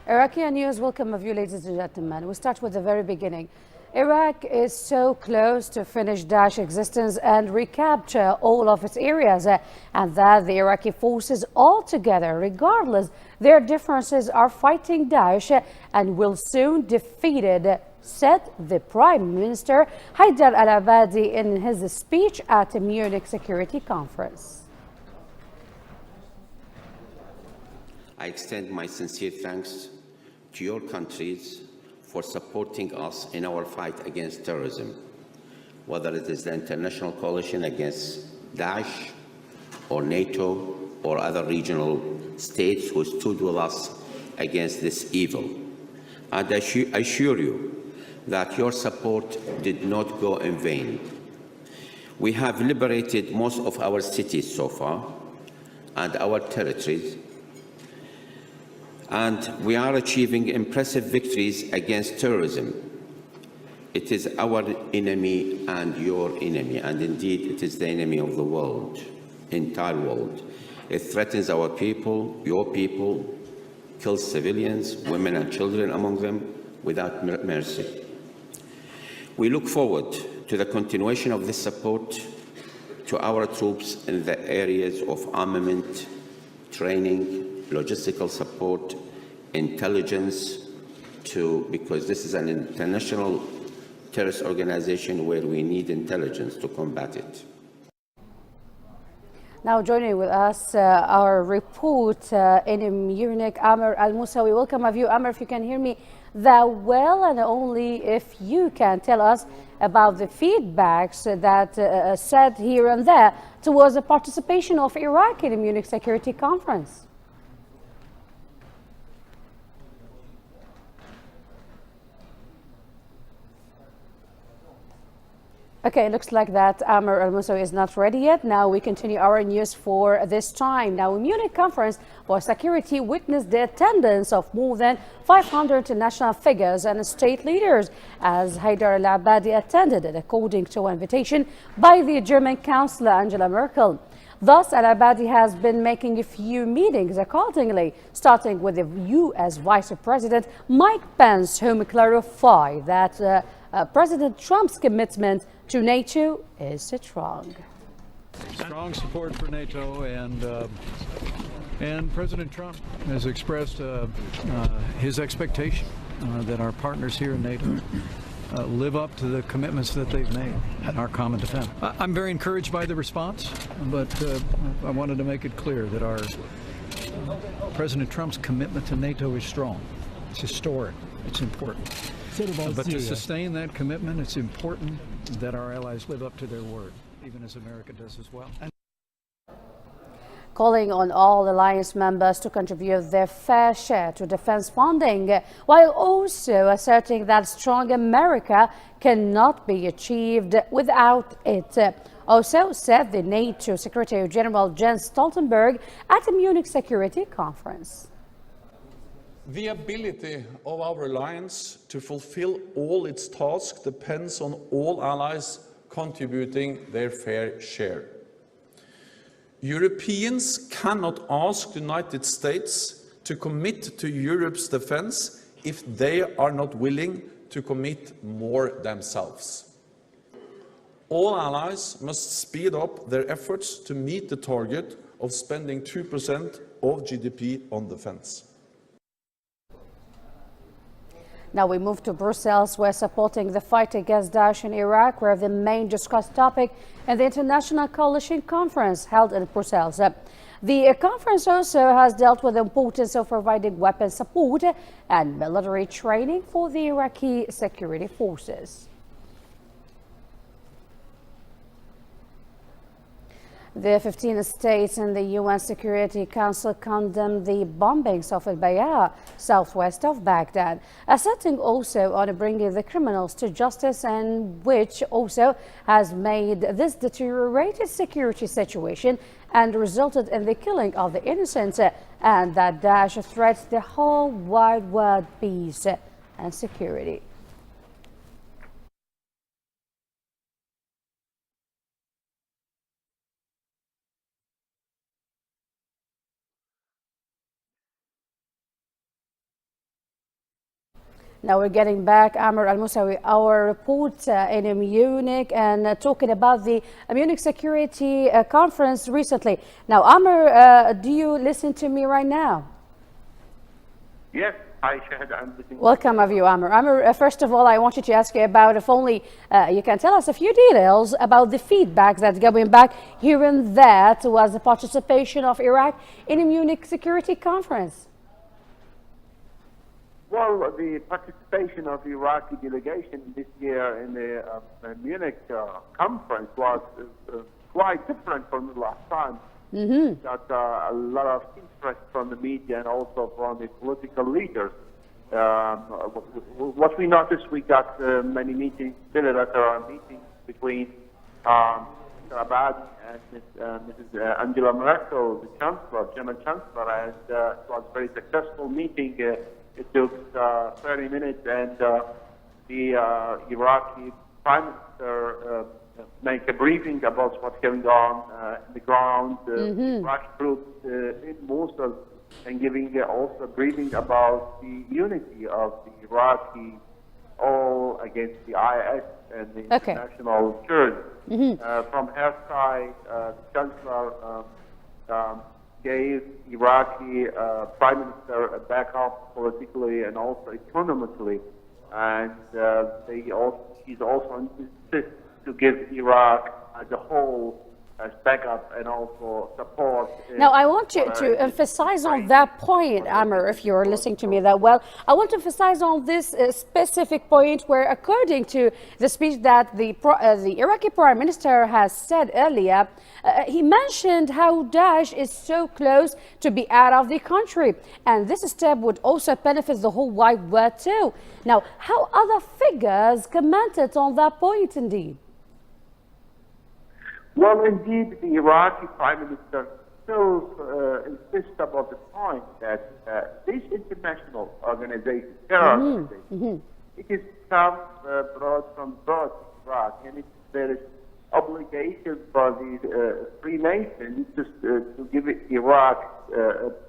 AliraqiaNews, welcome of you, ladies and gentlemen. We start with the very beginning. Iraq is so close to finish Daesh existence and recapture all of its areas, and that the Iraqi forces altogether, regardless their differences, are fighting Daesh and will soon defeat it, said the Prime Minister Haidar al-Abadi in his speech at a Munich Security Conference. I extend my sincere thanks to your countries for supporting us in our fight against terrorism, whether it is the international coalition against Daesh or NATO or other regional states who stood with us against this evil. And I assure you that your support did not go in vain. We have liberated most of our cities so far and our territories, and we are achieving impressive victories against terrorism. It is our enemy and your enemy, and indeed it is the enemy of the world, entire world. It threatens our people, your people, kills civilians, women and children among them, without mercy. We look forward to the continuation of this support to our troops in the areas of armament, training, logistical support, intelligence, because this is an international terrorist organization where we need intelligence to combat it. Now joining with us, our report in Munich, Amr Al-Musawi. Welcome of you, Amr, if you can hear me that well, and only if you can tell us about the feedbacks that said here and there towards the participation of Iraq in the Munich Security Conference. Okay, it looks like that Amr Al-Musawi is not ready yet. Now we continue our news for this time. Now, the Munich Conference for Security witnessed the attendance of more than 500 international figures and state leaders as Haidar al-Abadi attended it, according to an invitation by the German Chancellor Angela Merkel. Thus, al-Abadi has been making a few meetings accordingly, starting with the U.S. Vice President Mike Pence, whom clarified that President Trump's commitment to NATO is strong. Strong support for NATO, and President Trump has expressed his expectation that our partners here in NATO live up to the commitments that they've made in our common defense. I'm very encouraged by the response, but I wanted to make it clear that our President Trump's commitment to NATO is strong. It's historic. It's important. But to sustain that commitment, it's important that our allies live up to their word, even as America does as well. Calling on all alliance members to contribute their fair share to defense funding, while also asserting that strong America cannot be achieved without it. Also said the NATO Secretary General Jens Stoltenberg at the Munich Security Conference. The ability of our alliance to fulfill all its tasks depends on all allies contributing their fair share. Europeans cannot ask the United States to commit to Europe's defense if they are not willing to commit more themselves. All allies must speed up their efforts to meet the target of spending 2% of GDP on defense. Now we move to Brussels, where supporting the fight against Daesh in Iraq were the main discussed topic in the International Coalition Conference held in Brussels. The conference also has dealt with the importance of providing weapons support and military training for the Iraqi security forces. The 15 states in the UN Security Council condemned the bombings of Al-Bayah, southwest of Baghdad, asserting also on bringing the criminals to justice, and which also has made this deteriorated security situation and resulted in the killing of the innocent, and that Daesh threats the whole wide world peace and security. Now we're getting back, Amr Al-Musawi, our report in Munich and talking about the Munich Security Conference recently. Now, Amr, do you listen to me right now? Yes. Hi, Shahid. I'm listening. Welcome, of you, Amr. Amr, first of all, I wanted to ask you about, if only you can tell us a few details about the feedback that's going back, hearing that was the participation of Iraq in a Munich Security Conference. Well, the participation of the Iraqi delegation this year in the Munich conference was quite different from the last time. Got a lot of interest from the media and also from the political leaders. What we noticed, we got many meetings, bilateral meetings between Abadi and Mrs. Angela Merkel, the Chancellor, German Chancellor, and it was a very successful meeting. It took 30 minutes, and the Iraqi Prime Minister make a briefing about what's going on in the ground, Iraqi troops in Mosul, and giving also a briefing about the unity of the Iraqi all against the IS and the international Kurds. From her side, the Chancellor gave Iraqi Prime Minister a backup politically and also economically, and she's also insists to give Iraq as a whole as backup and also support. Now, I want to emphasize on that point, Amr, if you're listening to me that well. I want to emphasize on this specific point where, according to the speech that the Iraqi Prime Minister has said earlier, he mentioned how Daesh is so close to be out of the country. And this step would also benefit the whole wide world too. Now, how other figures commented on that point indeed? Well, indeed, the Iraqi Prime Minister still insists about the point that this international organization, terror organization, it is brought from Iraq, and there is obligation for the Freemasons to give Iraq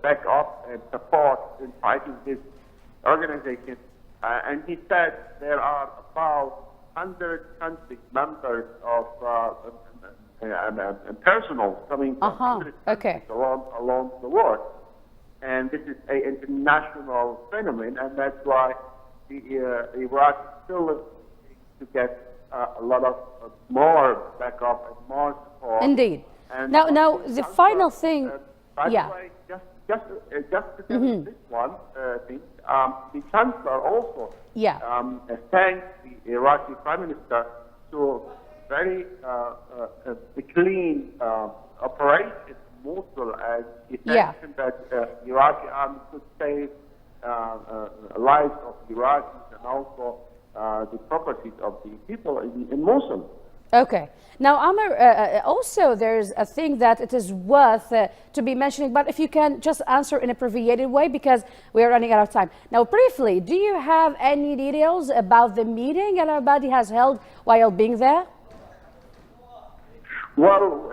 backup and support in fighting this organization. And he said there are about 100 countries members of and personal coming from along the world, and this is an international phenomenon, and that's why the Iraq still is to get a lot of more backup and more support. Indeed. And now the final thing. By the way, just to tell you this one thing, the Chancellor also thanked the Iraqi Prime Minister to very clean operation in Mosul, as he mentioned that Iraqi army could save lives of Iraqis and also the properties of the people in Mosul. Okay. Now, Amr, also there's a thing that it is worth to be mentioning, but if you can just answer in a abbreviated way because we are running out of time. Now, briefly, do you have any details about the meeting Al-Abadi has held while being there? Well,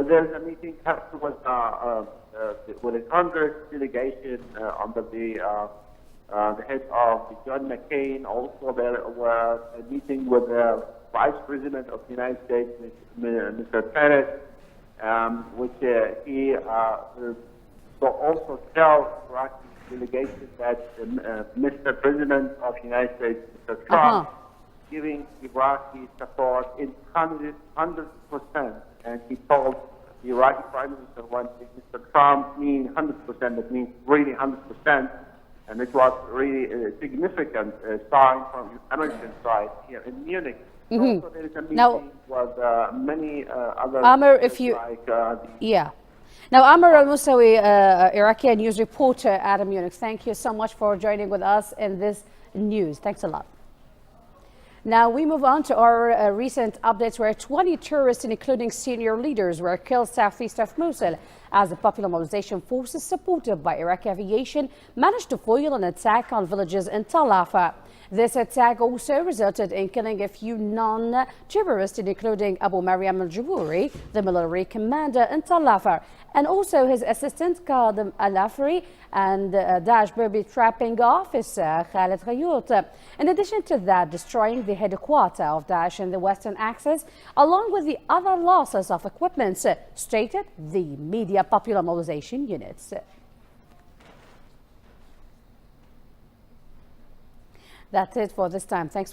there's a meeting with a Congress delegation under the head of John McCain. Also, there was a meeting with the Vice President of the United States, Mr. Pence, which he also tells the Iraqi delegation that Mr. President of the United States, Mr. Trump, giving Iraqi support in 100%, and he told the Iraqi Prime Minister when Mr. Trump means 100%, that means really 100%, and it was really a significant sign from the American side here in Munich. Also, there is a meeting with many other Amr, if you Now, Amr Al-Musawi, AliraqiaNews reporter at Munich, thank you so much for joining with us in this news. Thanks a lot. Now we move on to our recent updates where 20 tourists, including senior leaders, were killed southeast of Mosul as the Popular Mobilization Forces, supported by Iraqi aviation, managed to foil an attack on villages in Tal Afar. This attack also resulted in killing a few non-terrorists, including Abu Mariam al-Jabouri, the military commander in Tal Afar, and also his assistant Qadim al-Afri and Daesh booby-trapping officer Khalid Ghayut. In addition to that, destroying the headquarters of Daesh in the Western Axis, along with the other losses of equipment, stated the Media Popular Mobilization units. That's it for this time. Thanks for